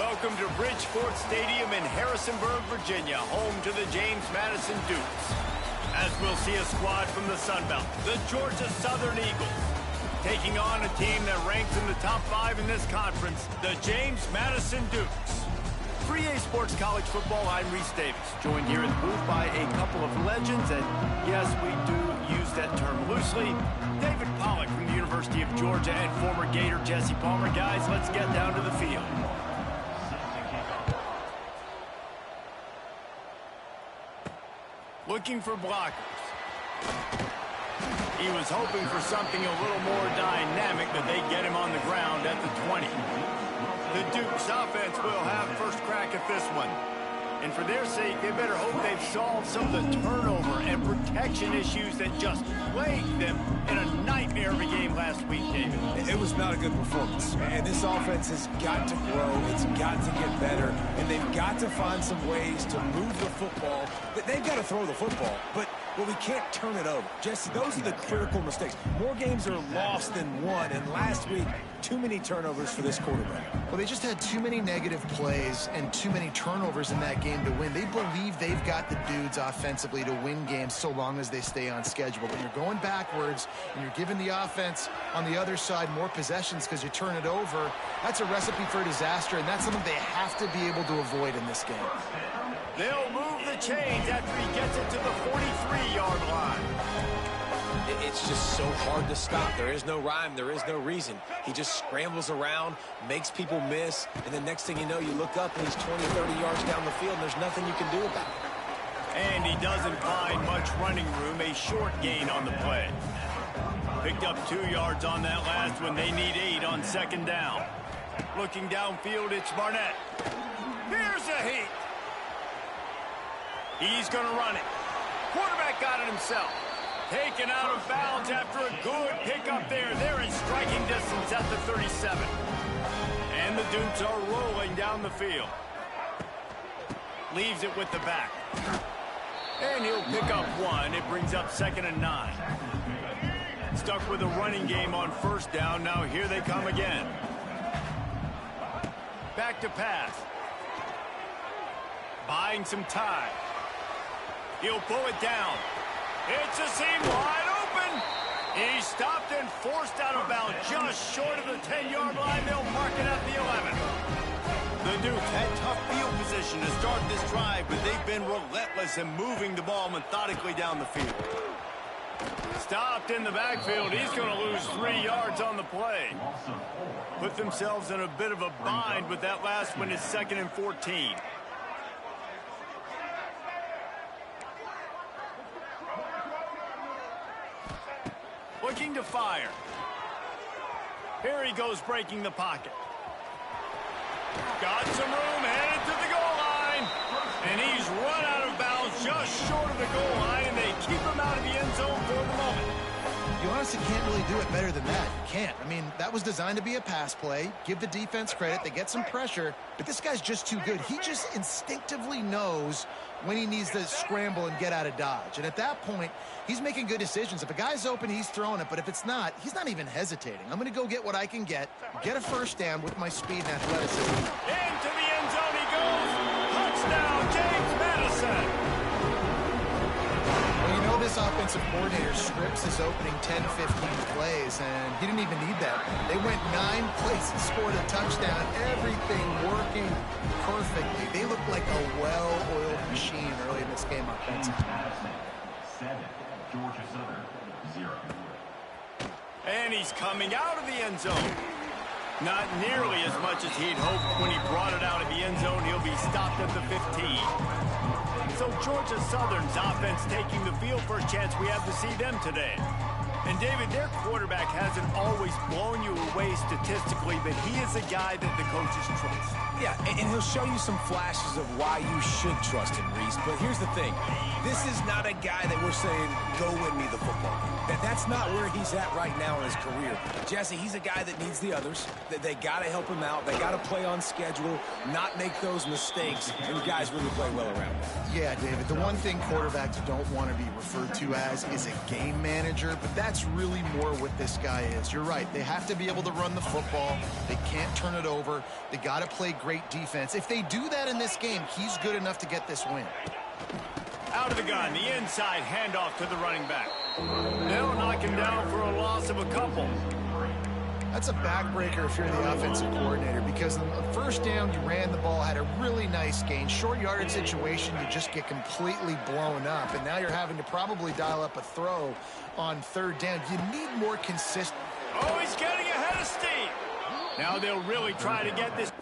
Welcome to Bridgeport Stadium in Harrisonburg, Virginia, home to the James Madison Dukes. As we'll see a squad from the Sun Belt, the Georgia Southern Eagles, taking on a team that ranks in the top 5 in this conference, the James Madison Dukes. For EA Sports College Football, I'm Reese Davis, joined here in the booth by a couple of legends, and yes, we do use that term loosely. David Pollack from the University of Georgia and former Gator Jesse Palmer. Guys, let's get down to the field. Looking for blockers. He was hoping for something a little more dynamic, but they get him on the ground at the 20. The Dukes offense will have first crack at this one. And for their sake, they better hope they've solved some of the turnover and protection issues that just plagued them in a nightmare of a game last week, David. It was not a good performance. And this offense has got to grow. It's got to get better. And they've got to find some ways to move the football. They've got to throw the football. But we can't turn it over. Jesse, those are the critical mistakes. More games are lost than won. And last week, too many turnovers for this quarterback. Well, they just had too many negative plays and too many turnovers in that game to win. They believe they've got the dudes offensively to win games so long as they stay on schedule. When you're going backwards and you're giving the offense on the other side more possessions because you turn it over, that's a recipe for disaster, and that's something they have to be able to avoid in this game. They'll move the chains after he gets it to the 43-yard line. It's just so hard to stop. There is no rhyme. There is no reason. He just scrambles around, makes people miss, and the next thing you know, you look up and he's 20, 30 yards down the field, and there's nothing you can do about it. And he doesn't find much running room, a short gain on the play. Picked up 2 yards on that last one. They need 8 on second down. Looking downfield, it's Barnett. Here's a heat. He's going to run it. Quarterback got it himself. Taken out of bounds after a good pickup there. They're in striking distance at the 37. And the Dukes are rolling down the field. Leaves it with the back. And he'll pick up 1. It brings up 2nd and 9. Stuck with a running game on first down. Now here they come again. Back to pass. Buying some time. He'll pull it down. It's a seam wide open. He's stopped and forced out of bounds just short of the 10-yard line. They'll mark it at the 11. The Dukes had tough field position to start this drive, but they've been relentless in moving the ball methodically down the field. Stopped in the backfield. He's going to lose 3 yards on the play. Put themselves in a bit of a bind with that last one. It's 2nd and 14. Looking to fire. Here he goes, breaking the pocket. Got some room, headed to the goal line. And he's run out of bounds just short of the goal line, and they keep him out of the end zone for the moment. You honestly can't really do it better than that. You can't. I mean, that was designed to be a pass play. Give the defense credit. They get some pressure, but this guy's just too good. He just instinctively knows when he needs to scramble and get out of dodge. And at that point, he's making good decisions. If a guy's open, he's throwing it. But if it's not, he's not even hesitating. I'm going to go get what I can get a first down with my speed and athleticism. Into the end zone he goes. Touchdown, James Madison. Well, you know this offensive coordinator scripts his opening 10, 15 plays, and he didn't even need that. They went 9 plays and scored a touchdown. Everything working perfectly. They look like a well-oiled machine early in this game offensively. 7, Georgia Southern, 0. And he's coming out of the end zone. Not nearly as much as he'd hoped when he brought it out of the end zone. He'll be stopped at the 15. So Georgia Southern's offense taking the field. First chance we have to see them today. And David, their quarterback hasn't always blown you away statistically, but he is a guy that the coaches trust. Yeah, and he'll show you some flashes of why you should trust him, Reese. But here's the thing. This is not a guy that we're saying, go win me the football game. That's That's not where he's at right now in his career. Jesse, he's a guy that needs the others. They got to help him out. They got to play on schedule, not make those mistakes, and the guys really play well around him. Yeah, David, the one thing quarterbacks don't want to be referred to as is a game manager, but that's really more what this guy is. You're right. They have to be able to run the football. They can't turn it over. They got to play great defense. If they do that in this game, he's good enough to get this win. Out of the gun, the inside handoff to the running back. They'll knock him down for a loss of a couple. That's a backbreaker if you're the offensive coordinator, because on the first down, you ran the ball, had a really nice gain. Short yardage situation, you just get completely blown up, and now you're having to probably dial up a throw on third down. You need more consistent. Oh, he's getting ahead of steam. Now they'll really try to get this.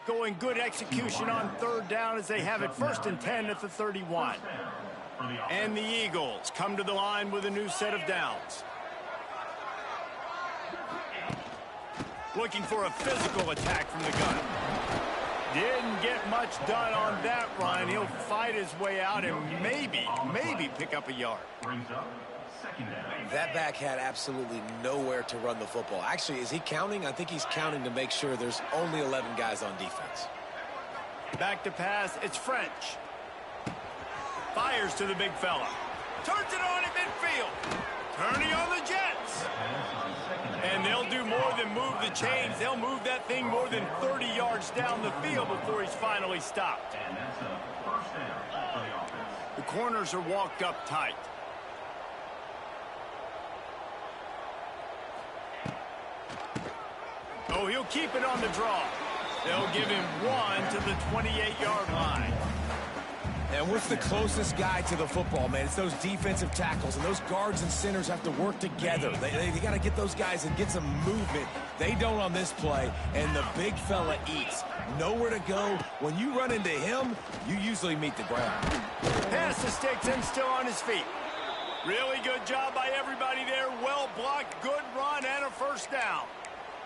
Going good execution on third down as they have it 1st and 10 at the 31. And the Eagles come to the line with a new set of downs. Looking for a physical attack from the gun. Didn't get much done on that run. He'll fight his way out and maybe pick up a yard. That back had absolutely nowhere to run the football. Actually, is he counting? I think he's counting to make sure there's only 11 guys on defense. Back to pass, it's French. Fires to the big fella. Turns it on in midfield. Turning on the Jets. And they'll do more than move the chains. They'll move that thing more than 30 yards down the field before he's finally stopped. The corners are walked up tight. Oh, he'll keep it on the draw. They'll give him 1 to the 28-yard line. And what's the closest guy to the football, man? It's those defensive tackles, and those guards and centers have to work together. They got to get those guys and get some movement. They don't on this play, and the big fella eats. Nowhere to go. When you run into him, you usually meet the ground. Pass the sticks and still on his feet. Really good job by everybody there. Well blocked, good run, and a first down.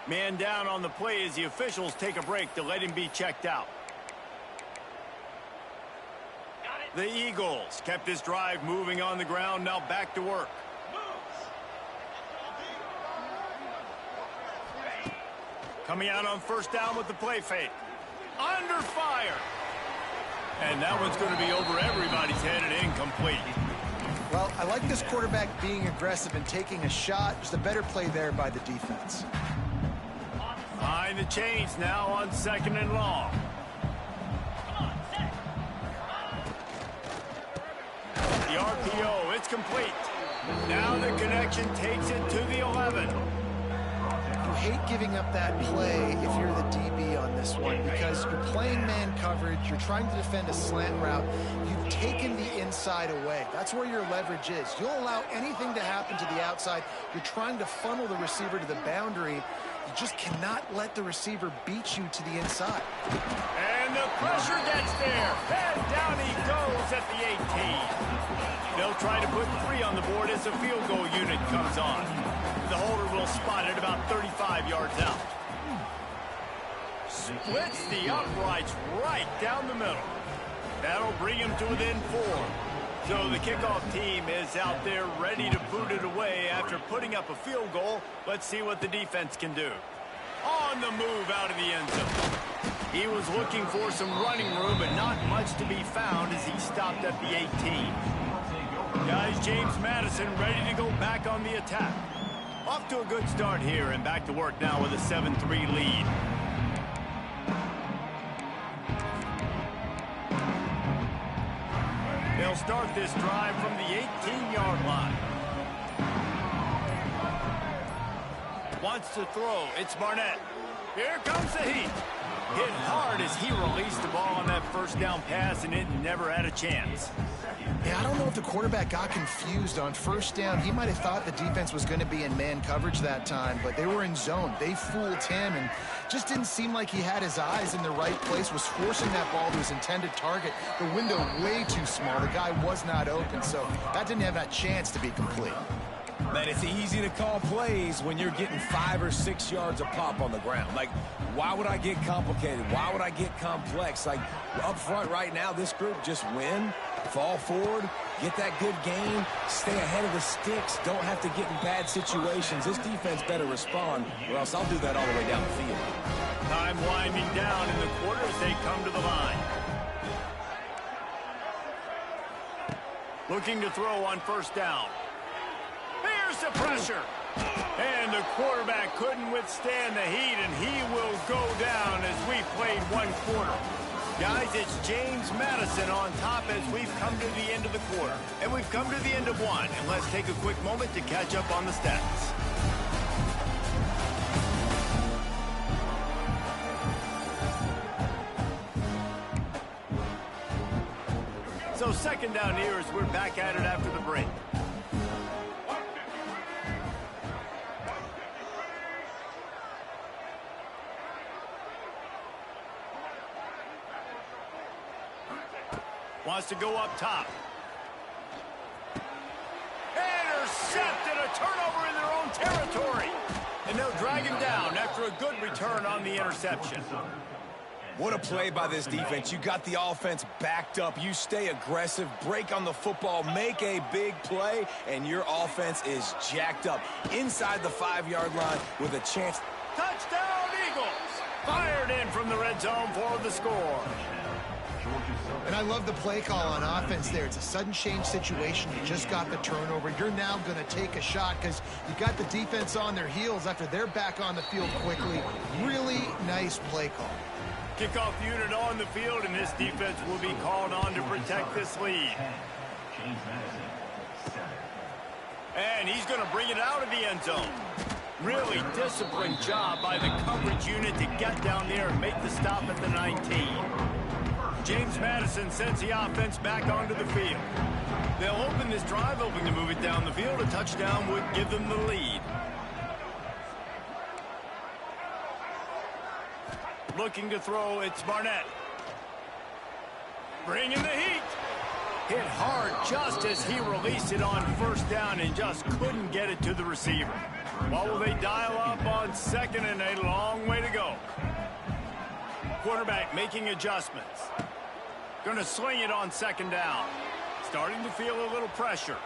Man down on the play as the officials take a break to let him be checked out. The Eagles kept this drive moving on the ground, now back to work. Coming out on first down with the play fake. Under fire. And that one's going to be over everybody's head and incomplete. Well, I like this quarterback being aggressive and taking a shot. Just a better play there by the defense. Behind the chains now on 2nd and long. The RPO, it's complete. Now the connection takes it to the 11. You hate giving up that play if you're the DB on this one because you're playing man coverage, you're trying to defend a slant route, you've taken the inside away. That's where your leverage is. You'll allow anything to happen to the outside. You're trying to funnel the receiver to the boundary. You just cannot let the receiver beat you to the inside. And the pressure gets there. And down he goes at the 18. They'll try to put 3 on the board as the field goal unit comes on. The holder will spot it about 35 yards out. Splits the uprights right down the middle. That'll bring him to within 4. So the kickoff team is out there ready to boot it away after putting up a field goal. Let's see what the defense can do. On the move out of the end zone. He was looking for some running room, but not much to be found as he stopped at the 18. Guys, James Madison ready to go back on the attack. Off to a good start here and back to work now with a 7-3 lead. They'll start this drive from the 18-yard line. Wants to throw. It's Barnett. Here comes the heat. Hit hard as he released the ball on that first down pass, and it never had a chance. Yeah, I don't know if the quarterback got confused on first down. He might have thought the defense was going to be in man coverage that time, but they were in zone. They fooled him and just didn't seem like he had his eyes in the right place, was forcing that ball to his intended target. The window way too small. The guy was not open, so that didn't have that chance to be complete. Man, it's easy to call plays when you're getting 5 or 6 yards a pop on the ground. Like, why would I get complicated? Why would I get complex? Like, up front right now, this group just win, fall forward, get that good gain, stay ahead of the sticks, don't have to get in bad situations. This defense better respond, or else I'll do that all the way down the field. Time winding down in the quarter as they come to the line. Looking to throw on first down. Here's the pressure. And the quarterback couldn't withstand the heat, and he will go down as we played one quarter. Guys, it's James Madison on top as we've come to the end of the quarter. And we've come to the end of one. And let's take a quick moment to catch up on the stats. So second down here as we're back at it after the break. Wants to go up top. Intercepted, a turnover in their own territory. And they'll drag him down after a good return on the interception. What a play by this defense. You got the offense backed up. You stay aggressive, break on the football, make a big play, and your offense is jacked up inside the 5-yard line with a chance. Touchdown, Eagles! Fired in from the red zone for the score. And I love the play call on offense there. It's a sudden change situation. You just got the turnover. You're now going to take a shot because you got the defense on their heels after they're back on the field quickly. Really nice play call. Kickoff unit on the field, and this defense will be called on to protect this lead. And he's going to bring it out of the end zone. Really disciplined job by the coverage unit to get down there and make the stop at the 19. James Madison sends the offense back onto the field. They'll open this drive, hoping to move it down the field. A touchdown would give them the lead. Looking to throw, it's Barnett. Bringing the heat. Hit hard just as he released it on first down and just couldn't get it to the receiver. What will they dial up on second, and a long way to go. Quarterback making adjustments. Going to sling it on second down. Starting to feel a little pressure.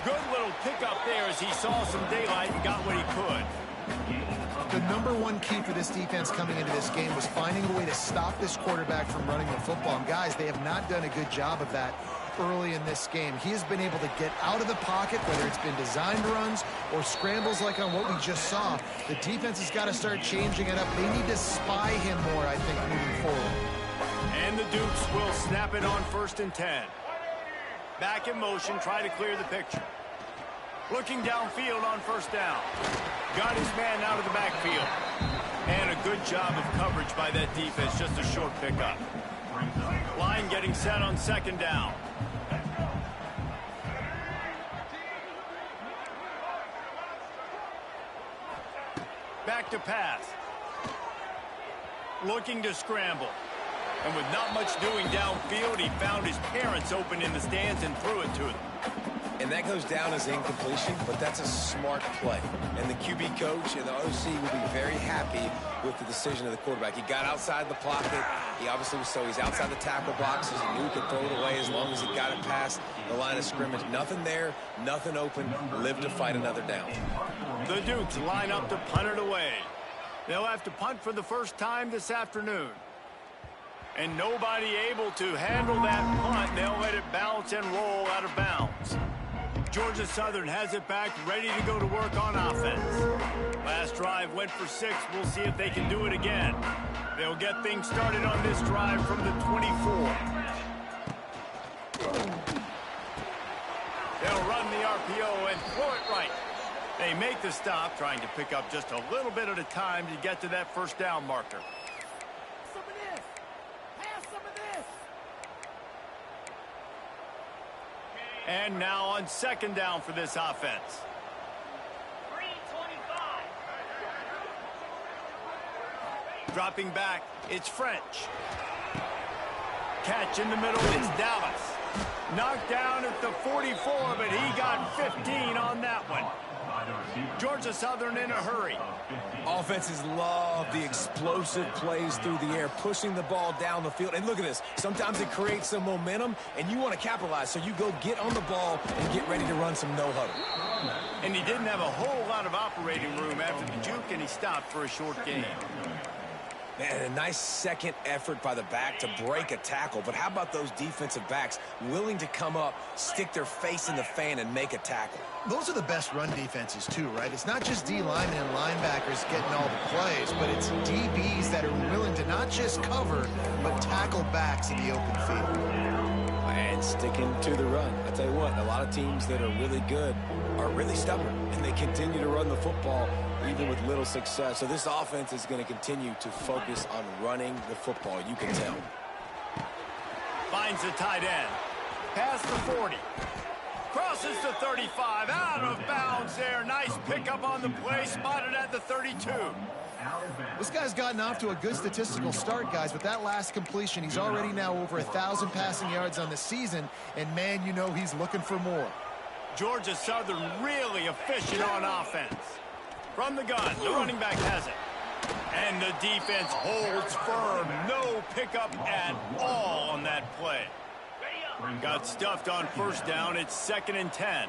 Good little pickup there as he saw some daylight and got what he could. The number one key for this defense coming into this game was finding a way to stop this quarterback from running the football. And guys, they have not done a good job of that early in this game. He has been able to get out of the pocket, whether it's been designed runs or scrambles like on what we just saw. The defense has got to start changing it up. They need to spy him more, I think, moving forward. And the Dukes will snap it on 1st and 10. Back in motion, try to clear the picture. Looking downfield on first down. Got his man out of the backfield. And a good job of coverage by that defense, just a short pickup. Line getting set on second down. Back to pass. Looking to scramble. And with not much doing downfield, he found his parents open in the stands and threw it to them. And that goes down as incompletion, but that's a smart play. And the QB coach and the OC will be very happy with the decision of the quarterback. He got outside the pocket. He obviously was, so he's outside the tackle boxes. He knew he could throw it away as long as he got it past the line of scrimmage. Nothing there, nothing open. Live to fight another down. The Dukes line up to punt it away. They'll have to punt for the first time this afternoon. And nobody able to handle that punt. They'll let it bounce and roll out of bounds. Georgia Southern has it back, ready to go to work on offense. Last drive went for 6. We'll see if they can do it again. They'll get things started on this drive from the 24. They'll run the RPO and throw it right. They make the stop, trying to pick up just a little bit at a time to get to that first down marker. Some of this. Have some of this. And now on second down for this offense. 3:25. Dropping back, it's French. Catch in the middle, it's Dallas. Knocked down at the 44, but he got 15 on that one. Georgia Southern in a hurry. Offenses love the explosive plays through the air, pushing the ball down the field. And look at this. Sometimes it creates some momentum, and you want to capitalize. So you go get on the ball and get ready to run some no-huddle. And he didn't have a whole lot of operating room after the juke, and he stopped for a short gain. Man, a nice second effort by the back to break a tackle. But how about those defensive backs willing to come up, stick their face in the fan, and make a tackle? Those are the best run defenses, too, right? It's not just D linemen and linebackers getting all the plays, but it's DBs that are willing to not just cover, but tackle backs in the open field. And sticking to the run. I tell you what, a lot of teams that are really good are really stubborn, and they continue to run the football even with little success. So this offense is going to continue to focus on running the football. You can tell. Finds the tight end. Past the 40. Crosses the 35. Out of bounds there. Nice pickup on the play. Spotted at the 32. This guy's gotten off to a good statistical start, guys, but that last completion, he's already now over 1,000 passing yards on the season, and, man, you know he's looking for more. Georgia Southern really efficient on offense. From the gun, the running back has it. And the defense holds firm. No pickup at all on that play. Got stuffed on first down. It's 2nd and 10.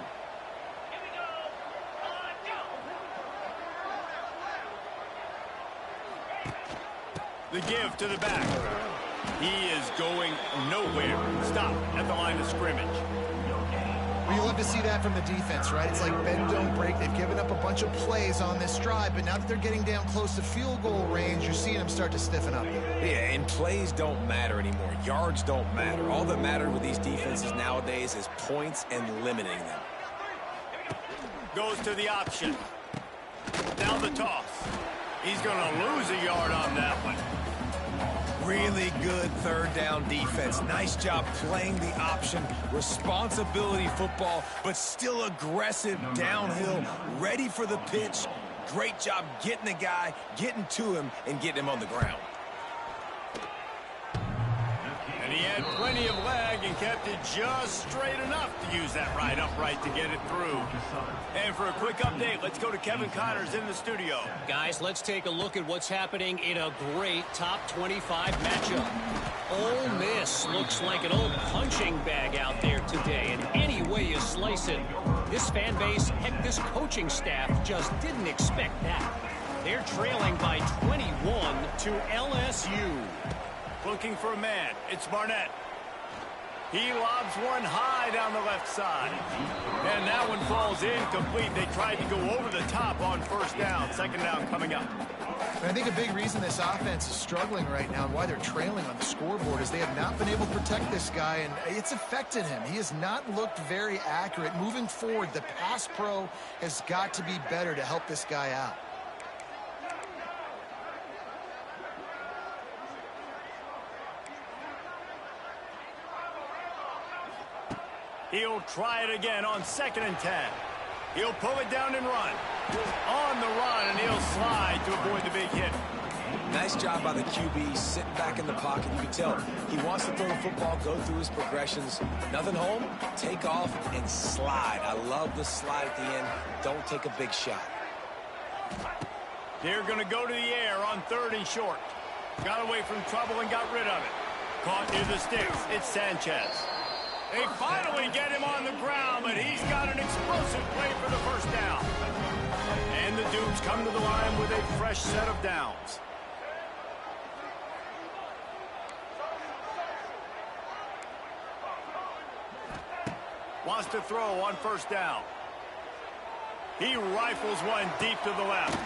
The give to the back. He is going nowhere. Stop at the line of scrimmage. Well, you love to see that from the defense, right? It's like bend, don't break. They've given up a bunch of plays on this drive, but now that they're getting down close to field goal range, you're seeing them start to stiffen up. Yeah, and plays don't matter anymore. Yards don't matter. All that matters with these defenses nowadays is points and limiting them. Goes to the option. Now the toss. He's going to lose a yard on that one. Really good third down defense. Nice job playing the option. Responsibility football, but still aggressive downhill, ready for the pitch. Great job getting the guy, getting to him, and getting him on the ground. And he had plenty of leg and kept it just straight enough to use that right upright to get it through. And for a quick update, let's go to Kevin Connors in the studio. Guys, let's take a look at what's happening in a great top 25 matchup. Ole Miss looks like an old punching bag out there today, and any way you slice it. This fan base, heck, this coaching staff just didn't expect that. They're trailing by 21 to LSU. Looking for a man. It's Barnett. He lobs one high down the left side. And that one falls incomplete. They tried to go over the top on first down. Second down coming up. And I think a big reason this offense is struggling right now and why they're trailing on the scoreboard is they have not been able to protect this guy, and it's affected him. He has not looked very accurate. Moving forward, the pass pro has got to be better to help this guy out. He'll try it again on 2nd and 10. He'll pull it down and run. On the run, and he'll slide to avoid the big hit. Nice job by the QB, sitting back in the pocket. You can tell he wants to throw the football, go through his progressions. Nothing home, take off, and slide. I love the slide at the end. Don't take a big shot. They're going to go to the air on 3rd and short. Got away from trouble and got rid of it. Caught near the sticks. It's Sanchez. They finally get him on the ground, but he's got an explosive play for the first down. And the Dukes come to the line with a fresh set of downs. wants to throw on first down. He rifles one deep to the left.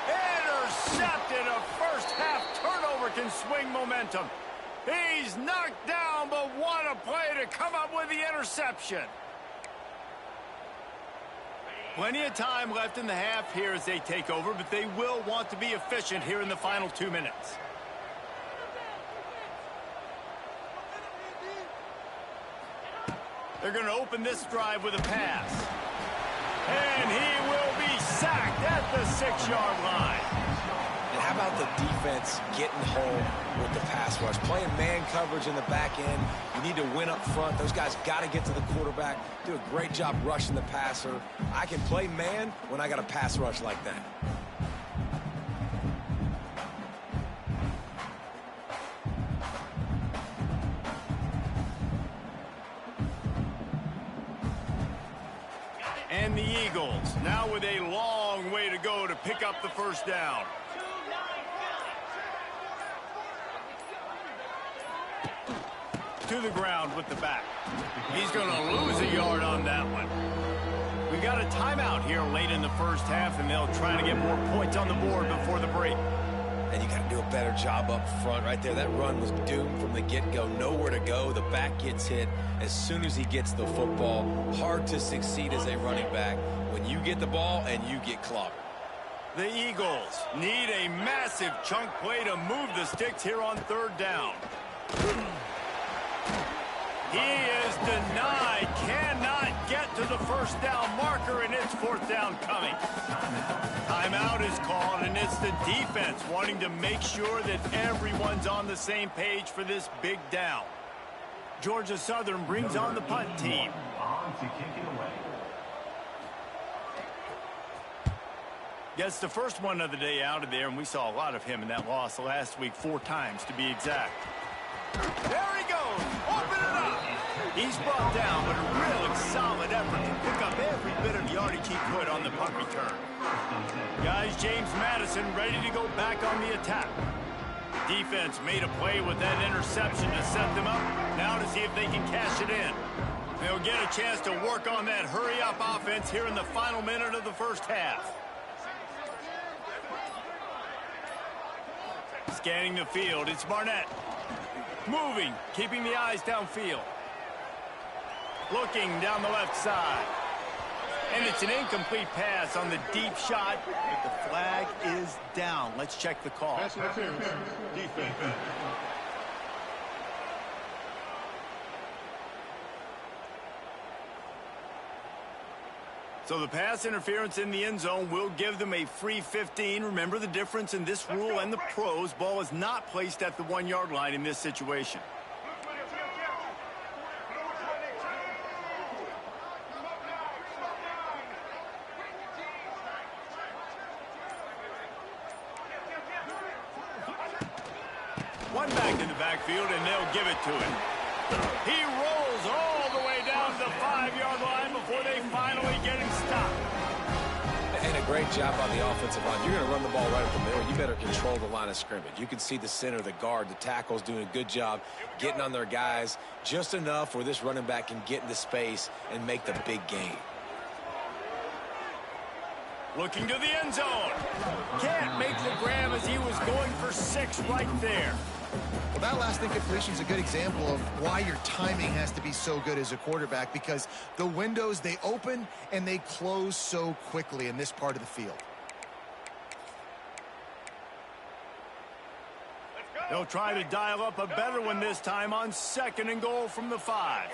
Intercepted. A first-half turnover can swing momentum. He's knocked down, but what a play to come up with the interception. Plenty of time left in the half here as they take over, but they will want to be efficient here in the final 2 minutes. They're going to open this drive with a pass. And he will be sacked at the 6-yard line. And how about the defense getting home with the pass rush? Playing man coverage in the back end. You need to win up front. Those guys got to get to the quarterback. Do a great job rushing the passer. I can play man when I got a pass rush like that. And the Eagles now with a long way to go to pick up the first down. To the ground with the back. He's going to lose a yard on that one. We got a timeout here late in the first half, and they'll try to get more points on the board before the break. And you got to do a better job up front right there. That run was doomed from the get-go. Nowhere to go. The back gets hit as soon as he gets the football. Hard to succeed as a running back when you get the ball and you get clobbered. The Eagles need a massive chunk play to move the sticks here on third down. He is denied, cannot get to the first down marker, and it's fourth down coming. Timeout is called, and it's the defense wanting to make sure that everyone's on the same page for this big down. Georgia Southern brings on the punt team. On to kick it away. Gets the first one of the day out of there, and we saw a lot of him in that loss last week, 4 times to be exact. There he goes. Open it up. He's brought down, but a really solid effort to pick up every bit of yardage he could on the punt return. Guys, James Madison ready to go back on the attack. Defense made a play with that interception to set them up. Now to see if they can cash it in. They'll get a chance to work on that hurry-up offense here in the final minute of the first half. Scanning the field, it's Barnett. Moving, keeping the eyes downfield. Looking down the left side. And it's an incomplete pass on the deep shot, but the flag is down. Let's check the call. Pass interference. Defense. So the pass interference in the end zone will give them a free 15. Remember the difference in this rule and the pros. Ball is not placed at the 1-yard line in this situation. One back in the backfield, and they'll give it to him. He rolls all the way down to the 5-yard line before they finally get him stopped. And a great job on the offensive line. You're going to run the ball right up the middle. You better control the line of scrimmage. You can see the center, the guard, the tackles doing a good job getting on their guys just enough where this running back can get into space and make the big gain. Looking to the end zone. Can't make the grab as he was going for 6 right there. Well, that last incompletion is a good example of why your timing has to be so good as a quarterback, because the windows, they open and they close so quickly in this part of the field. They'll try to dial up a better one this time on 2nd and goal from the 5.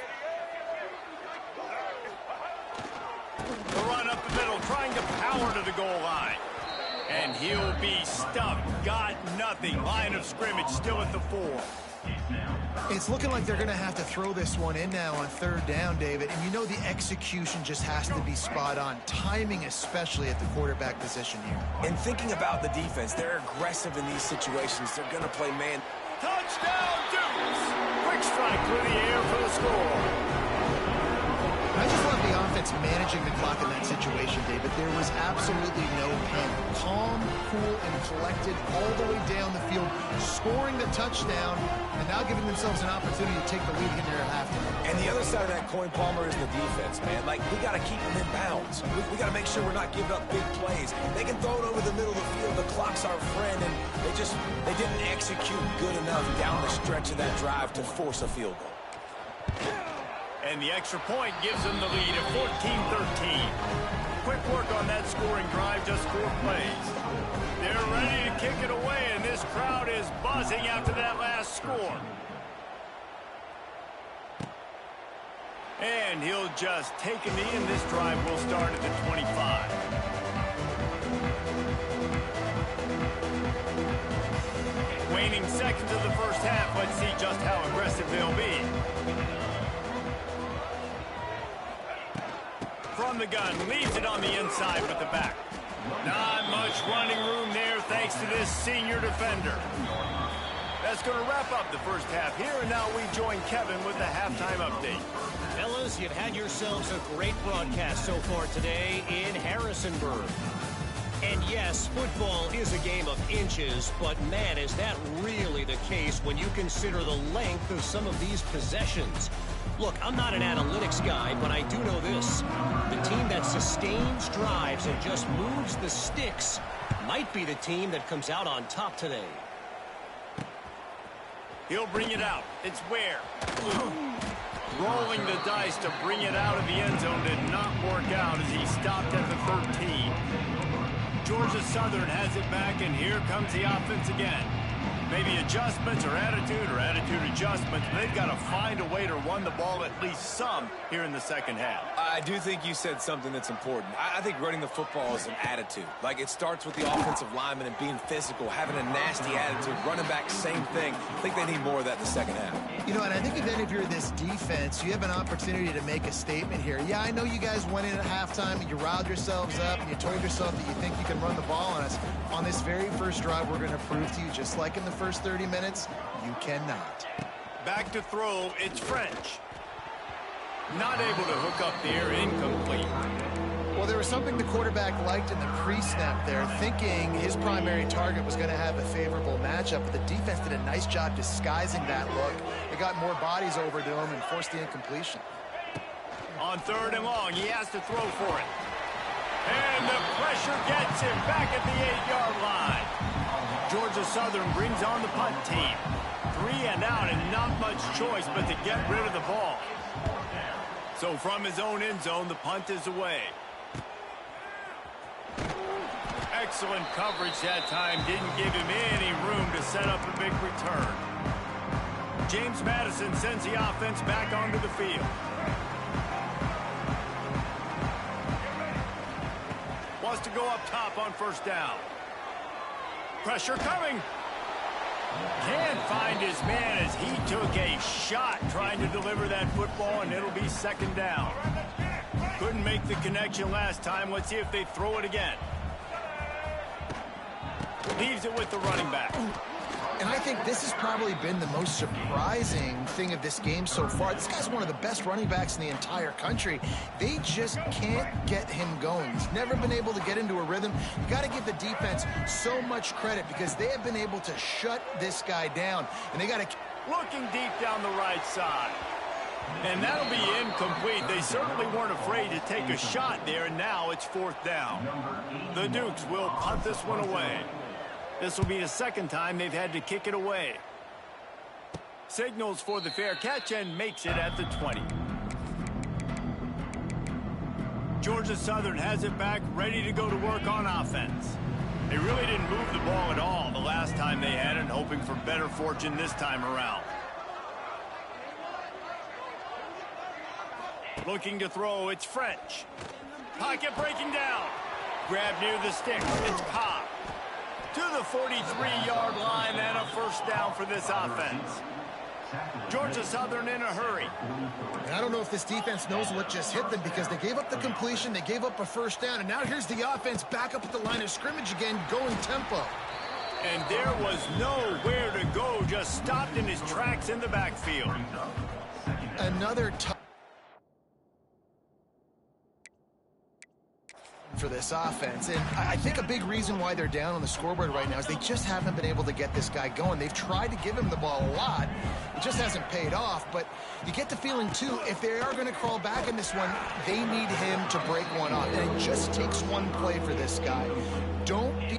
The run up the middle, trying to power to the goal line. And he'll be stuffed. Got nothing. Line of scrimmage still at the 4. It's looking like they're going to have to throw this one in now on 3rd down, David. And you know the execution just has to be spot on. Timing especially at the quarterback position here. And thinking about the defense, they're aggressive in these situations. They're going to play man. Touchdown, Dukes! Quick strike through the air for the score. I just love the offense managing the clock in that situation, David. There was absolutely no panic. Calm, cool, and collected all the way down the field, scoring the touchdown, and now giving themselves an opportunity to take the lead in there at halftime. And the other side of that coin, Palmer, is the defense, man. Like, we got to keep them in bounds. We got to make sure we're not giving up big plays. They can throw it over the middle of the field. The clock's our friend, and they didn't execute good enough down the stretch of that drive to force a field goal. And the extra point gives them the lead at 14-13. Quick work on that scoring drive, just 4 plays. They're ready to kick it away, and this crowd is buzzing after that last score. And he'll just take a knee, and this drive will start at the 25. Waning seconds of the first half. Let's see just how aggressive they'll be. From the gun, leaves it on the inside with the back. Not much running room there thanks to this senior defender. That's going to wrap up the first half here, and now we join Kevin with the halftime update. Fellas, you've had yourselves a great broadcast so far today in Harrisonburg. And yes, football is a game of inches, but man, is that really the case when you consider the length of some of these possessions. Look, I'm not an analytics guy, but I do know this. The team that sustains drives and just moves the sticks might be the team that comes out on top today. He'll bring it out. It's Ware. Rolling the dice to bring it out of the end zone did not work out as he stopped at the 13. Georgia Southern has it back, and here comes the offense again. Maybe adjustments or attitude adjustments. They've got to find a way to run the ball at least some here in the second half. I do think you said something that's important. I think running the football is an attitude. Like, it starts with the offensive lineman and being physical, having a nasty attitude. Running back, same thing. I think they need more of that in the second half. You know, and I think if you're this defense, you have an opportunity to make a statement here. Yeah, I know you guys went in at halftime and you riled yourselves up and you told yourself that you think you can run the ball on us. On this very first drive, we're going to prove to you, just like in the first 30 minutes, you cannot. Back to throw, it's French. Not able to hook up there, incomplete. Well, there was something the quarterback liked in the pre-snap there, thinking his primary target was going to have a favorable matchup, but the defense did a nice job disguising that look. It got more bodies over to him and forced the incompletion. On 3rd and long, he has to throw for it. And the pressure gets him back at the 8-yard line. Georgia Southern brings on the punt team. 3 and out, and not much choice but to get rid of the ball. So from his own end zone, the punt is away. Excellent coverage that time. Didn't give him any room to set up a big return. James Madison sends the offense back onto the field. Wants to go up top on 1st down. Pressure coming. Can't find his man as he took a shot trying to deliver that football, and it'll be 2nd down. Couldn't make the connection last time. Let's see if they throw it again. Leaves it with the running back. And I think this has probably been the most surprising thing of this game so far. This guy's one of the best running backs in the entire country. They just can't get him going. He's never been able to get into a rhythm. You got to give the defense so much credit because they have been able to shut this guy down. And they got to... Looking deep down the right side. And that'll be incomplete. They certainly weren't afraid to take a shot there, and now it's 4th down. The Dukes will punt this one away. This will be the 2nd time they've had to kick it away. Signals for the fair catch and makes it at the 20. Georgia Southern has it back, ready to go to work on offense. They really didn't move the ball at all the last time they had it, hoping for better fortune this time around. Looking to throw, it's French. Pocket breaking down. Grab near the sticks, it's Cobb. To the 43-yard line and a 1st down for this offense. Georgia Southern in a hurry. And I don't know if this defense knows what just hit them because they gave up the completion, they gave up a 1st down, and now here's the offense back up at the line of scrimmage again, going tempo. And there was nowhere to go, just stopped in his tracks in the backfield. Another for this offense. And I think a big reason why they're down on the scoreboard right now is they just haven't been able to get this guy going. They've tried to give him the ball a lot. It just hasn't paid off. But you get the feeling, too, if they are going to crawl back in this one, they need him to break one off. And it just takes one play for this guy. Don't be...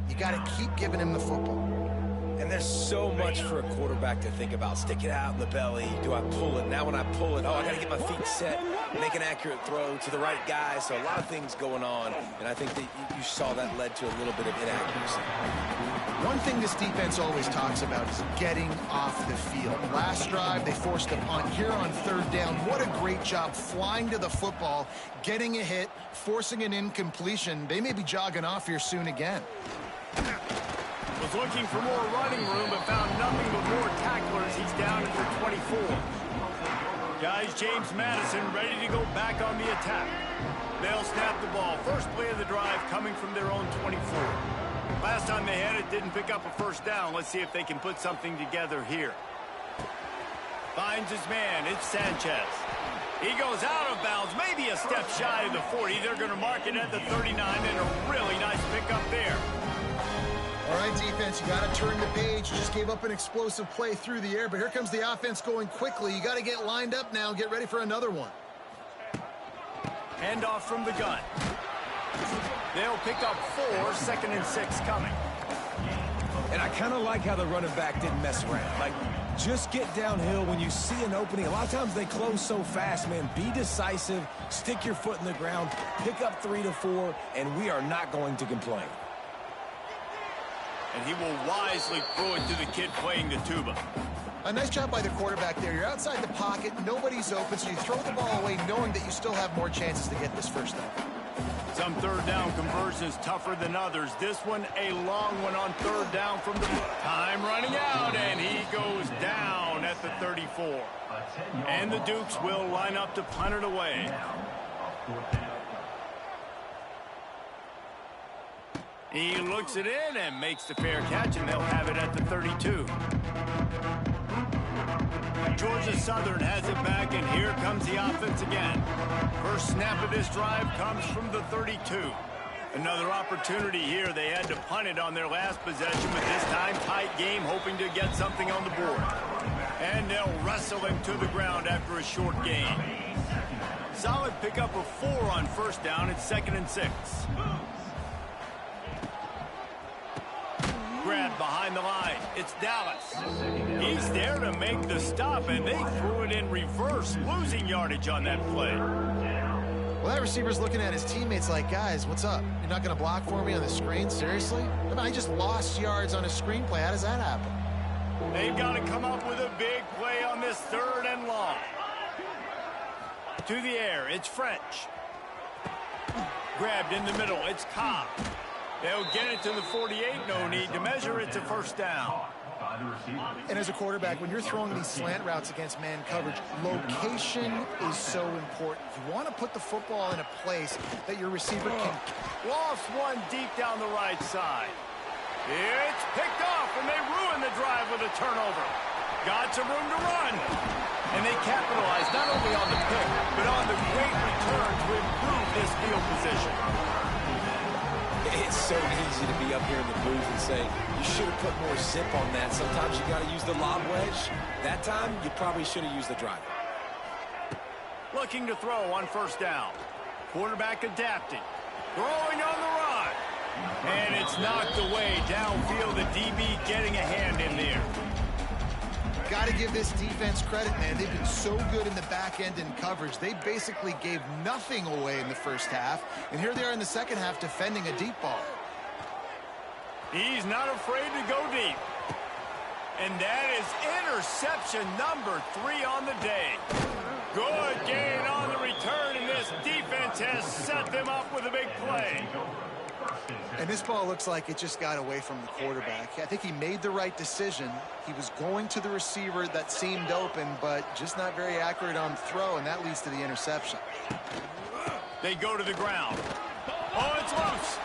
You got to keep giving him the football. And there's so much for a quarterback to think about. Stick it out in the belly. Do I pull it? Now when I pull it, I got to get my feet set, make an accurate throw to the right guy. So a lot of things going on, and I think that you saw that led to a little bit of inaccuracy. One thing this defense always talks about is getting off the field. Last drive, they forced a punt. Here on third down, what a great job flying to the football, getting a hit, forcing an incompletion. They may be jogging off here soon again. Was looking for more running room, but found nothing but more tacklers. He's down at the 24. Guys, James Madison ready to go back on the attack. They'll snap the ball. First play of the drive coming from their own 24. Last time they had it, didn't pick up a first down. Let's see if they can put something together here. Finds his man. It's Sanchez. He goes out of bounds, maybe a step shy of the 40. They're going to mark it at the 39, and a really nice pickup there. All right, defense, you got to turn the page. You just gave up an explosive play through the air, but here comes the offense going quickly. You got to get lined up now, get ready for another one. Handoff from the gun. They'll pick up 4, 2nd and 6 coming. And I kind of like how the running back didn't mess around. Like, just get downhill when you see an opening. A lot of times they close so fast, man. Be decisive, stick your foot in the ground, pick up 3 to 4, and we are not going to complain. and he will wisely throw it to the kid playing the tuba. A nice job by the quarterback there. You're outside the pocket, nobody's open, so you throw the ball away knowing that you still have more chances to get this first down. Some third down conversions tougher than others. This one a long one on third down from the time running out, and he goes down at the 34. And the Dukes will line up to punt it away. He looks it in and makes the fair catch, and they'll have it at the 32. Georgia Southern has it back, and here comes the offense again. First snap of this drive comes from the 32. Another opportunity here. They had to punt it on their last possession, but this time tight game, hoping to get something on the board. And they'll wrestle him to the ground after a short gain. Solid pickup of 4 on first down. It's 2nd and 6. Grab behind the line. It's Dallas. He's there to make the stop, and they threw it in reverse, losing yardage on that play. Well, that receiver's looking at his teammates like, guys, what's up? You're not going to block for me on the screen? Seriously? I mean, I just lost yards on a screenplay. How does that happen? They've got to come up with a big play on this 3rd and long. To the air, it's French. Grabbed in the middle, it's Cobb. They'll get it to the 48, no need to measure. It's a first down. And as a quarterback, when you're throwing these slant routes against man coverage, location is so important. You want to put the football in a place that your receiver can. Lost one deep down the right side. It's picked off, and they ruin the drive with a turnover. Got some room to run. And they capitalize not only on the pick, but on the great return to improve this field position. It's so easy to be up here in the booth and say, you should have put more zip on that. Sometimes you got to use the lob wedge. That time, you probably should have used the driver. Looking to throw on first down. Quarterback adapting. Throwing on the run. And it's knocked away downfield. The DB getting a hand in there. Got to give this defense credit, man. They've been so good in the back end in coverage. They basically gave nothing away in the first half, and here they are in the second half defending a deep ball. He's not afraid to go deep. And that is interception number 3 on the day. Good gain on the return, and this defense has set them up with a big play. And this ball looks like it just got away from the quarterback. I think he made the right decision. He was going to the receiver that seemed open, but just not very accurate on the throw, and that leads to the interception. They go to the ground. Oh, it's loose.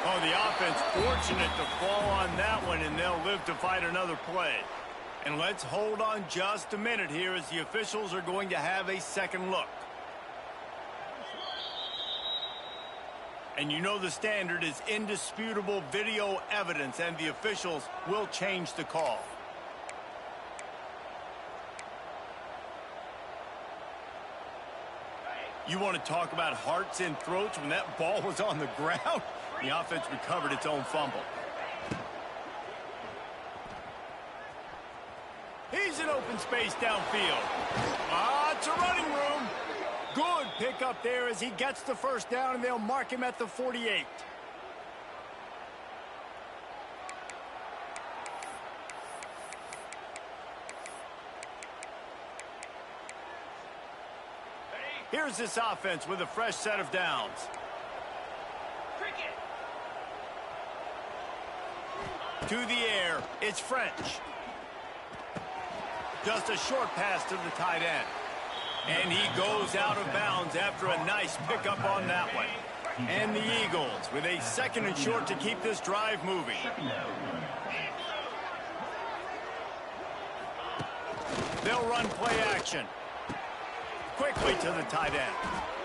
Oh, the offense fortunate to fall on that one, and they'll live to fight another play. And let's hold on just a minute here as the officials are going to have a second look. And you know the standard is indisputable video evidence, and the officials will change the call. You want to talk about hearts and throats when that ball was on the ground? The offense recovered its own fumble. He's in open space downfield. It's a running room. Good pickup there as he gets the first down, and they'll mark him at the 48. Here's this offense with a fresh set of downs. To the air, it's French. Just a short pass to the tight end. And he goes out of bounds after a nice pickup on that one. And the Eagles with a 2nd and short to keep this drive moving. They'll run play action. Quickly to the tight end.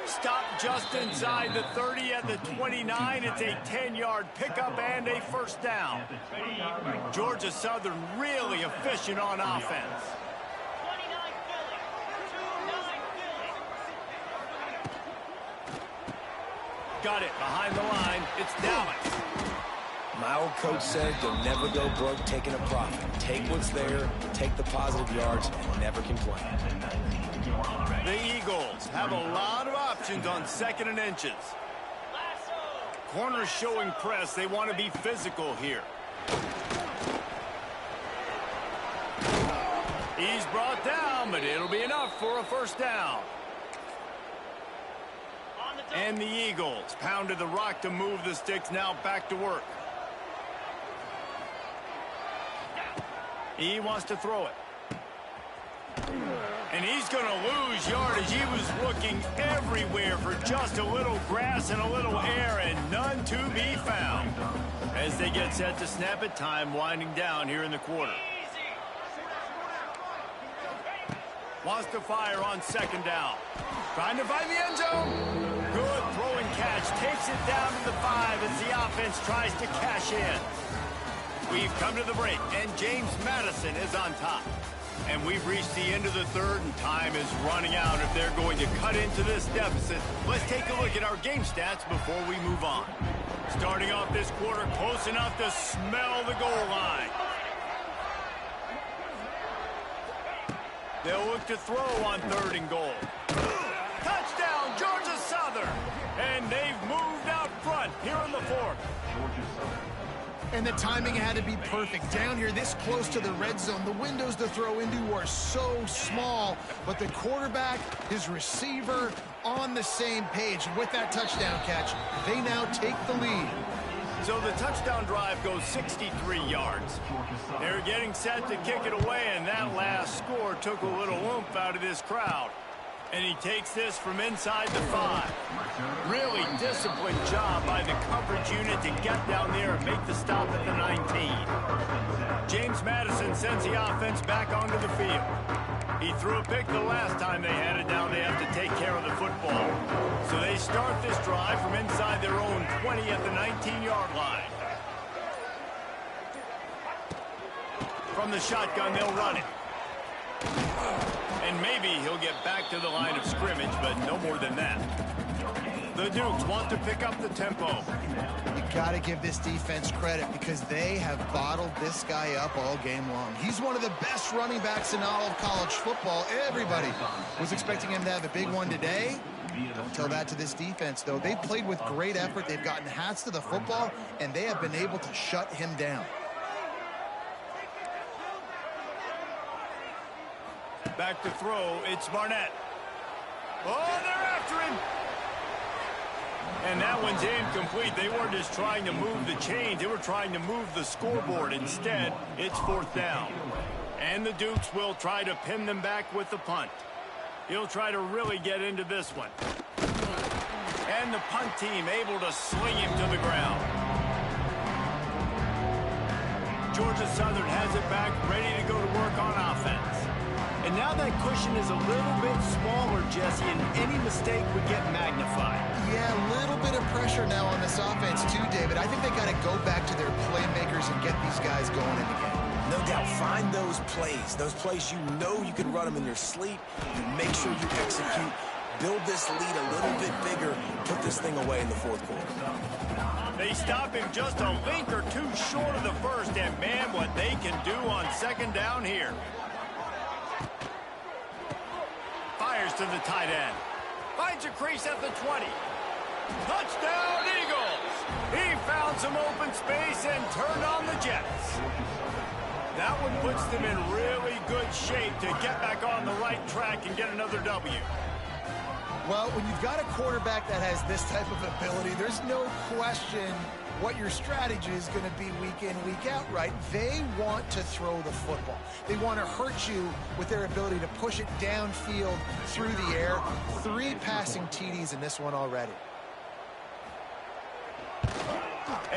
Stop just inside the 30 at the 29. It's a 10-yard pickup and a first down. Georgia Southern really efficient on offense. Got it behind the line. It's Dallas. My old coach said you'll never go broke taking a profit. Take what's there, take the positive yards, and never complain. The Eagles have a lot of options on 2nd and inches. Corners showing press. They want to be physical here. He's brought down, but it'll be enough for a first down. And the Eagles pounded the rock to move the sticks, now back to work. He wants to throw it. And he's going to lose yardage. He was looking everywhere for just a little grass and a little air, and none to be found. As they get set to snap it, time winding down here in the quarter. Wants to fire on second down. Trying to find the end zone. Good throw and catch. Takes it down to the 5 as the offense tries to cash in. We've come to the break, and James Madison is on top. And we've reached the end of the third, and time is running out if they're going to cut into this deficit. Let's take a look at our game stats before we move on. Starting off this quarter, close enough to smell the goal line. They'll look to throw on 3rd and goal. Touchdown, Georgia Southern! And they've moved out front here in the 4th. And the timing had to be perfect. Down here, this close to the red zone, the windows to throw into are so small, but the quarterback, his receiver, on the same page. And with that touchdown catch, they now take the lead. So the touchdown drive goes 63 yards. They're getting set to kick it away, and that last score took a little oomph out of this crowd. And he takes this from inside the 5. Really disciplined job by the coverage unit to get down there and make the stop at the 19. James Madison sends the offense back onto the field. He threw a pick the last time they had it down. They have to take care of the football. So they start this drive from inside their own 20 at the 19-yard line. From the shotgun, they'll run it. And maybe he'll get back to the line of scrimmage, but no more than that. The Dukes want to pick up the tempo. You got to give this defense credit because they have bottled this guy up all game long. He's one of the best running backs in all of college football. Everybody was expecting him to have a big one today. Don't tell that to this defense, though. They've played with great effort. They've gotten hats to the football, and they have been able to shut him down. Back to throw, it's Barnett. Oh, they're after him! And that one's incomplete. They weren't just trying to move the chains, they were trying to move the scoreboard. Instead, it's 4th down. And the Dukes will try to pin them back with the punt. He'll try to really get into this one. And the punt team able to sling him to the ground. Georgia Southern has it back, ready to go to work on offense. And now that cushion is a little bit smaller, Jesse, and any mistake would get magnified. Yeah, a little bit of pressure now on this offense too, David. I think they got to go back to their playmakers and get these guys going in the game. No doubt, find those plays you know you can run them in your sleep. You make sure you execute, build this lead a little bit bigger, put this thing away in the 4th quarter. They stop him just a link or two short of the first, and man, what they can do on second down here. Fires to the tight end. Finds a crease at the 20. Touchdown, Eagles! He found some open space and turned on the Jets. That one puts them in really good shape to get back on the right track and get another W. Well, when you've got a quarterback that has this type of ability, there's no question what your strategy is going to be week in, week out, right? They want to throw the football. They want to hurt you with their ability to push it downfield through the air. 3 passing TDs in this one already.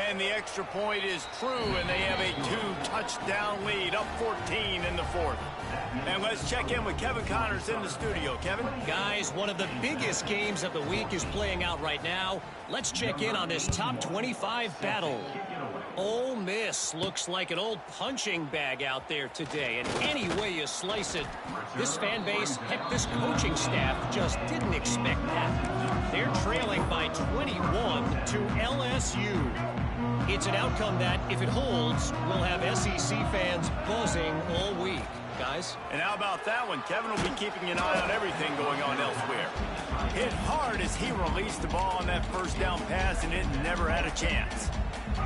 And the extra point is true, and they have a 2-touchdown lead, up 14 in the 4th. And let's check in with Kevin Connors in the studio. Kevin? Guys, one of the biggest games of the week is playing out right now. Let's check in on this top 25 battle. Ole Miss looks like an old punching bag out there today, and any way you slice it, this fan base, heck, this coaching staff just didn't expect that. They're trailing by 21 to LSU. It's an outcome that, if it holds, will have SEC fans buzzing all week. Guys? And how about that one? Kevin will be keeping an eye on everything going on elsewhere. Hit hard as he released the ball on that first down pass, and it never had a chance.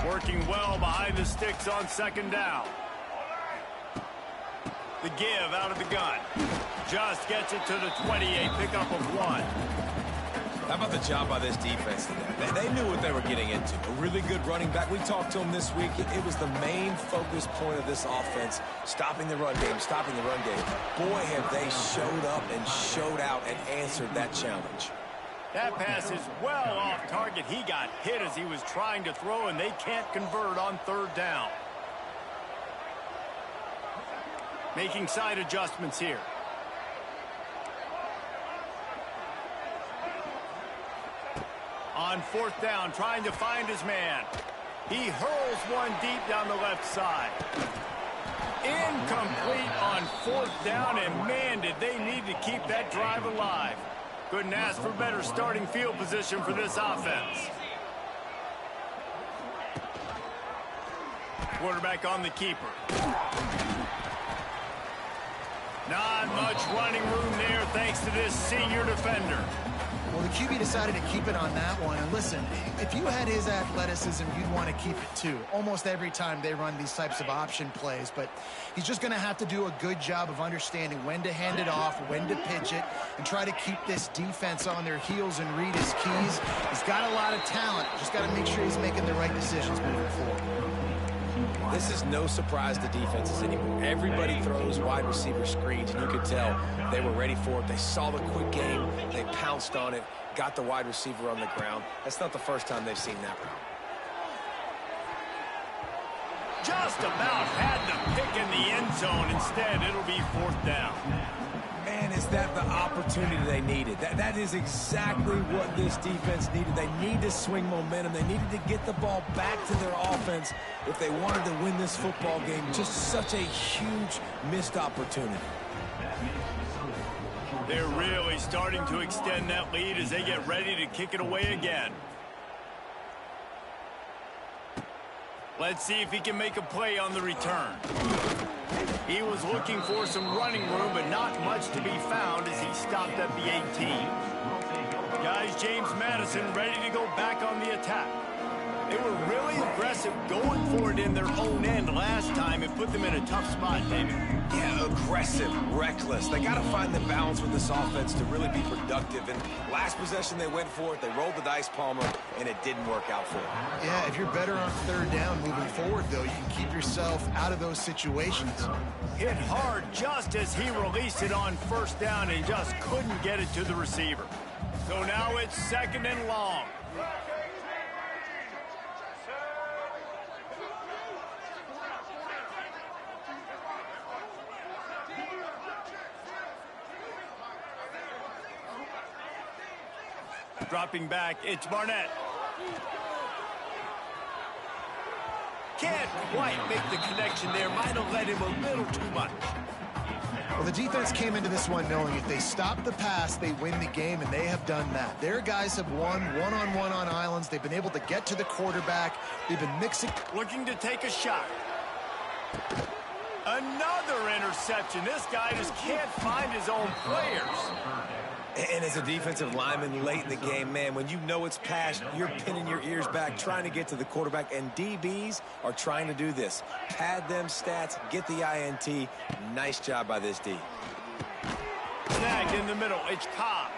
Working well behind the sticks on second down. The give out of the gun. Just gets it to the 28, pickup of 1. How about the job by this defense today? They knew what they were getting into. A really good running back. We talked to him this week. It was the main focus point of this offense, stopping the run game, stopping the run game. Boy, have they showed up and showed out and answered that challenge. That pass is well off target. He got hit as he was trying to throw, and they can't convert on 3rd down. Making side adjustments here. On 4th down, trying to find his man. He hurls one deep down the left side. Incomplete on 4th down, and man, did they need to keep that drive alive. Couldn't ask for better starting field position for this offense. Quarterback on the keeper. Not much running room there thanks to this senior defender. Well, the QB decided to keep it on that one. And listen, if you had his athleticism, you'd want to keep it too. Almost every time they run these types of option plays. But he's just going to have to do a good job of understanding when to hand it off, when to pitch it, and try to keep this defense on their heels and read his keys. He's got a lot of talent. Just got to make sure he's making the right decisions moving forward. This is no surprise to defenses anymore. Everybody throws wide receiver screens, and you could tell they were ready for it. They saw the quick game. They pounced on it, got the wide receiver on the ground. That's not the first time they've seen that route. Just about had the pick in the end zone. Instead, it'll be 4th down. Man, is that the opportunity they needed? That is exactly what this defense needed. They need to swing momentum. They needed to get the ball back to their offense if they wanted to win this football game. Just such a huge missed opportunity. They're really starting to extend that lead as they get ready to kick it away again. Let's see if he can make a play on the return. He was looking for some running room, but not much to be found as he stopped at the 18. Guys, James Madison ready to go back on the attack. They were really aggressive going for it in their own end last time. It put them in a tough spot, David. Yeah, aggressive, reckless. They got to find the balance with this offense to really be productive. And last possession, they went for it. They rolled the dice, Palmer, and it didn't work out for them. Yeah, if you're better on 3rd down moving forward, though, you can keep yourself out of those situations. Hit hard just as he released it on 1st down and just couldn't get it to the receiver. So now it's 2nd and long. Dropping back, it's Barnett. Can't quite make the connection there. Might have led him a little too much. Well, the defense came into this one knowing if they stop the pass, they win the game, and they have done that. Their guys have won one-on-one on islands. They've been able to get to the quarterback. They've been mixing. Looking to take a shot. Another interception. This guy just can't find his own players. And as a defensive lineman late in the game, man, when you know it's past, you're pinning your ears back, trying to get to the quarterback, and DBs are trying to do this. Pad them stats, get the INT. Nice job by this D. Snagged in the middle, it's Cobb.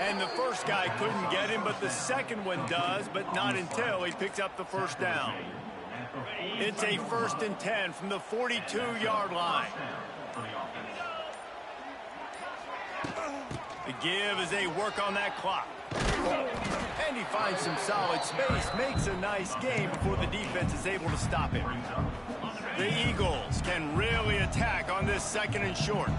And the first guy couldn't get him, but the second one does, but not until he picks up the 1st down. It's a 1st and 10 from the 42-yard line. The give as they work on that clock. And he finds some solid space, makes a nice game before the defense is able to stop him. The Eagles can really attack on this 2nd and short.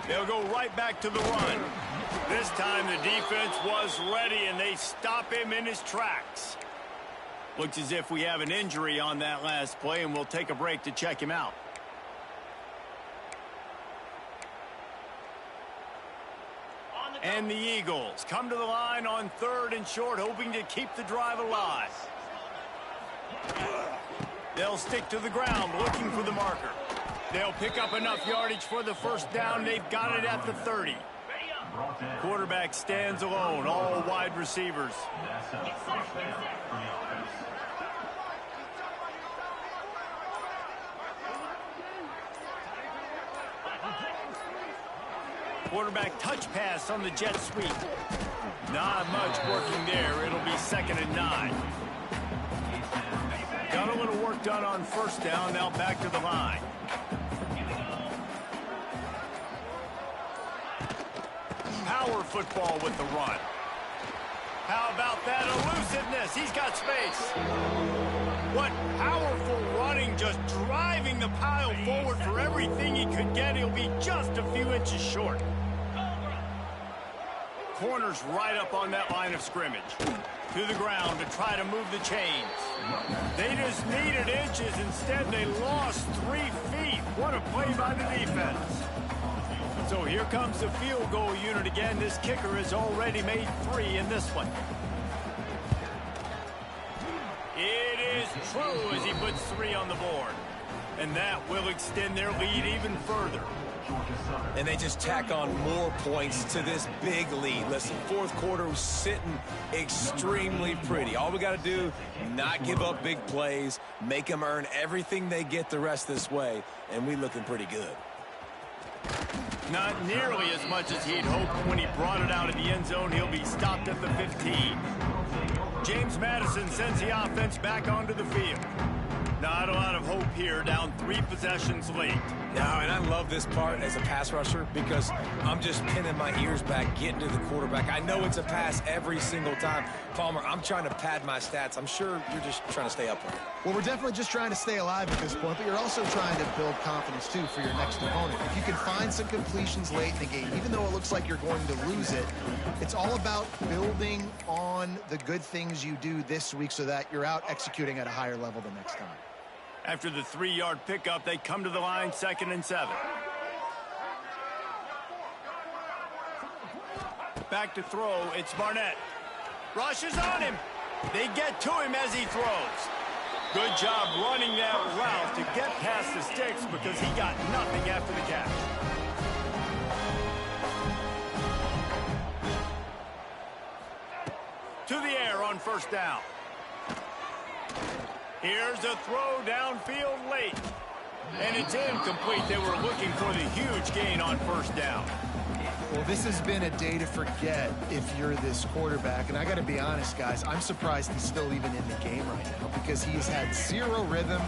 They'll go right back to the run. This time the defense was ready and they stop him in his tracks. Looks as if we have an injury on that last play, and we'll take a break to check him out. And the Eagles come to the line on 3rd and short, hoping to keep the drive alive. They'll stick to the ground, looking for the marker. They'll pick up enough yardage for the 1st down. They've got it at the 30. Quarterback stands alone, all wide receivers. Quarterback touch pass on the jet sweep. Not much working there. It'll be 2nd and 9. Got a little work done on first down. Now back to the line. Power football with the run. How about that elusiveness? He's got space. What powerful running, just driving the pile forward for everything he could get. He'll be just a few inches short. Corner's right up on that line of scrimmage. To the ground to try to move the chains. They just needed inches. Instead, they lost 3 feet. What a play by the defense. So here comes the field goal unit again. This kicker has already made 3 in this one. It is true as he puts 3 on the board. And that will extend their lead even further. And they just tack on more points to this big lead. Listen, fourth quarter was sitting extremely pretty. All we got to do, not give up big plays, make them earn everything they get the rest this way, and we looking pretty good. Not nearly as much as he'd hoped when he brought it out of the end zone. He'll be stopped at the 15. James Madison sends the offense back onto the field. Not a lot of hope here, down 3 possessions late. No, and I love this part as a pass rusher because I'm just pinning my ears back, getting to the quarterback. I know it's a pass every single time. Palmer, I'm trying to pad my stats. I'm sure you're just trying to stay up on it. Well, we're definitely just trying to stay alive at this point, but you're also trying to build confidence, too, for your next opponent. If you can find some completions late in the game, even though it looks like you're going to lose it, it's all about building on the good things you do this week so that you're out executing at a higher level the next time. After the 3-yard pickup, they come to the line, 2nd and 7. Back to throw, it's Barnett. Rushes on him. They get to him as he throws. Good job running that route to get past the sticks because he got nothing after the catch. To the air on first down. Here's a throw downfield late. And it's incomplete. They were looking for the huge gain on first down. Well, this has been a day to forget if you're this quarterback. And I got to be honest, guys, I'm surprised he's still even in the game right now because he's had 0 rhythm.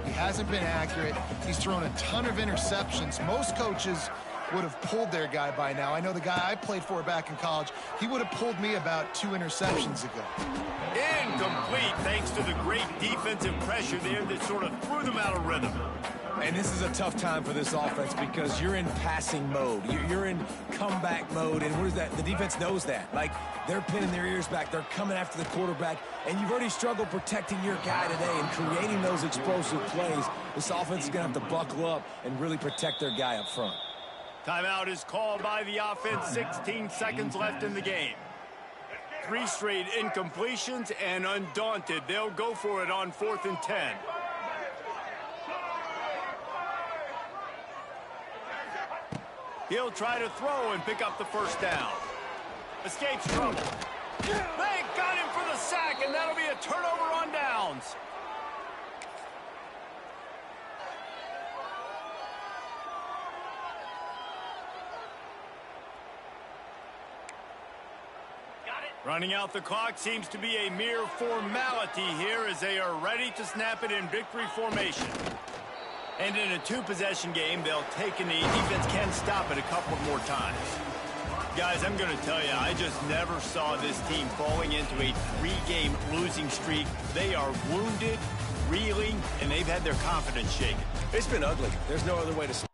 He hasn't been accurate. He's thrown a ton of interceptions. Most coaches would have pulled their guy by now. I know the guy I played for back in college, he would have pulled me about 2 interceptions ago. Incomplete thanks to the great defensive pressure there that sort of threw them out of rhythm. And this is a tough time for this offense because you're in passing mode. You're in comeback mode, and what is that? The defense knows that. Like, they're pinning their ears back. They're coming after the quarterback, and you've already struggled protecting your guy today and creating those explosive plays. This offense is going to have to buckle up and really protect their guy up front. Timeout is called by the offense. 16 seconds left in the game. 3 straight incompletions, and undaunted, they'll go for it on 4th and 10. He'll try to throw and pick up the first down. Escapes trouble. They got him for the sack, and that'll be a turnover on downs. Running out the clock seems to be a mere formality here as they are ready to snap it in victory formation. And in a 2-possession game, they'll take a knee. Defense can stop it a couple more times. Guys, I'm going to tell you, I just never saw this team falling into a 3-game losing streak. They are wounded, reeling, and they've had their confidence shaken. It's been ugly. There's no other way to